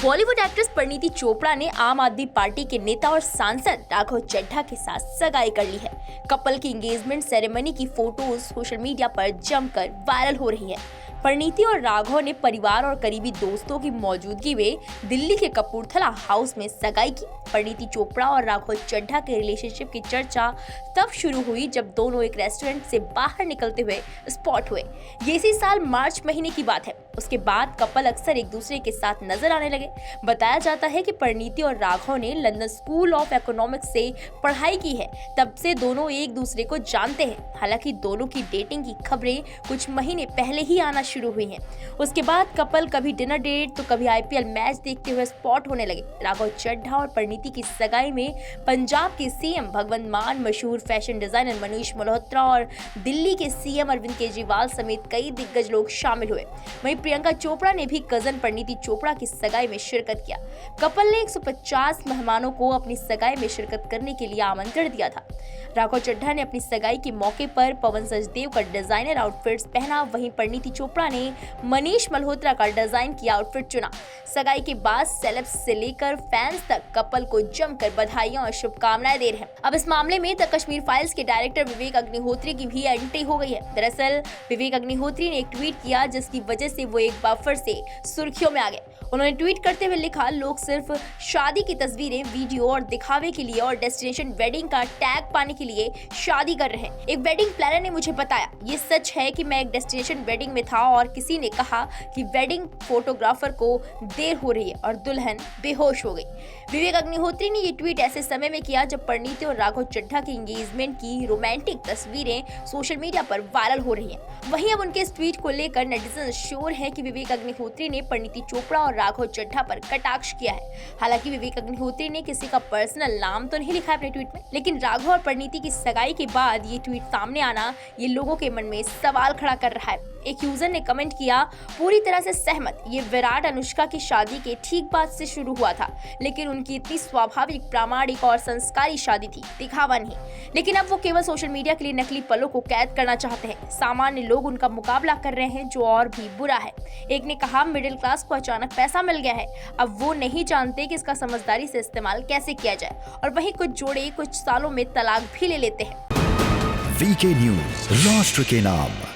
Bollywood actress Parineeti Chopra ने आम आदमी पार्टी के नेता और सांसद राघव चड्ढा के साथ सगाई कर ली है। कपल की एंगेजमेंट सेरेमनी की फोटोज सोशल मीडिया पर जमकर वायरल हो रही हैं। परिणीति और राघव ने परिवार और करीबी दोस्तों की मौजूदगी में दिल्ली के कपूरथला हाउस में सगाई की। परिणीति चोपड़ा और राघव चड्ढा के रिलेशनशिप की चर्चा तब शुरू हुई जब दोनों एक रेस्टोरेंट से बाहर निकलते हुए स्पॉट हुए। ये इसी साल मार्च महीने की बात है। उसके बाद कपल अक्सर एक दूसरे के साथ नजर आने लगे। बताया जाता है कि परिणीति और राघव ने लंदन स्कूल ऑफ इकोनॉमिक्स से पढ़ाई की है। तब से दोनों एक दूसरे को जानते हैं। हालांकि दोनों की डेटिंग की खबरें कुछ महीने पहले ही आना शुरू हुई हैं। उसके बाद कपल कभी डिनर डेट तो कभी आईपीएल मैच देखते हुए स्पॉट होने लगे। राघव चड्ढा और परिणीति की सगाई में पंजाब के सीएम भगवंत मान, मशहूर फैशन डिजाइनर मनीष मल्होत्रा और दिल्ली के सीएम अरविंद केजरीवाल समेत कई दिग्गज लोग शामिल हुए। वहीं प्रियंका चोपड़ा ने भी कजन परिणीति चोपड़ा की सगाई में शिरकत किया। कपल ने 150 मेहमानों को अपनी सगाई में शिरकत करने के लिए आमंत्रण दिया था। राघव चड्ढा ने अपनी सगाई के मौके पर पवन सचदेव का डिजाइनर आउटफिट्स पहना। वहीं परिणीति चोपड़ा ने मनीष मल्होत्रा का डिजाइन किया आउटफिट चुना। सगाई के बाद सेलेब्स से लेकर फैंस तक कपल को जमकर बधाइयां और शुभकामनाएं दे रहे हैं। अब इस मामले में द कश्मीर फाइल्स के डायरेक्टर विवेक अग्निहोत्री की भी एंट्री हो गई है। दरअसल विवेक अग्निहोत्री ने एक ट्वीट किया जिसकी वजह से वो एक बार फिर से सुर्खियों में आ गए। उन्होंने ट्वीट करते हुए लिखा, लोग सिर्फ शादी की तस्वीरें, वीडियो और दिखावे के लिए और डेस्टिनेशन वेडिंग का टैग पाने के लिए शादी कर रहे हैं। एक वेडिंग प्लानर ने मुझे बताया, ये सच है कि मैं एक डेस्टिनेशन वेडिंग में था और किसी ने कहा कि वेडिंग फोटोग्राफर को देर हो रही है और दुल्हन बेहोश हो गई। विवेक अग्निहोत्री ने ये ट्वीट ऐसे समय में किया जब परिणीति और राघव चड्ढा की एंगेजमेंट की रोमांटिक तस्वीरें सोशल मीडिया पर वायरल हो रही हैं। वहीं अब उनके इस ट्वीट को लेकर नेटिजन श्योर है कि विवेक अग्निहोत्री ने परिणीति चोपड़ा और राघव चड्ढा पर कटाक्ष किया है। हालांकि विवेक अग्निहोत्री ने किसी का पर्सनल नाम तो नहीं लिखा है अपने ट्वीट में, लेकिन राघव और परिणीति की सगाई के बाद ये ट्वीट सामने आना ये लोगों के मन में सवाल खड़ा कर रहा है। एक यूजर ने कमेंट किया, पूरी तरह से सहमत, ये विराट अनुष्का की शादी के ठीक बाद से शुरू हुआ था, लेकिन उनकी इतनी स्वाभाविक, प्रामाणिक और संस्कारी शादी थी, दिखावा नहीं। लेकिन अब वो केवल सोशल मीडिया के लिए नकली पलों को कैद करना चाहते हैं। सामान्य लोग उनका मुकाबला कर रहे हैं, जो और भी बुरा है। एक ने कहा, मिडिल क्लास को अचानक पैसा मिल गया है, अब वो नहीं जानते कि इसका समझदारी से इस्तेमाल कैसे किया जाए। और वहीं कुछ जोड़े कुछ सालों में तलाक भी ले लेते हैं। वीके न्यूज, राष्ट्र के नाम।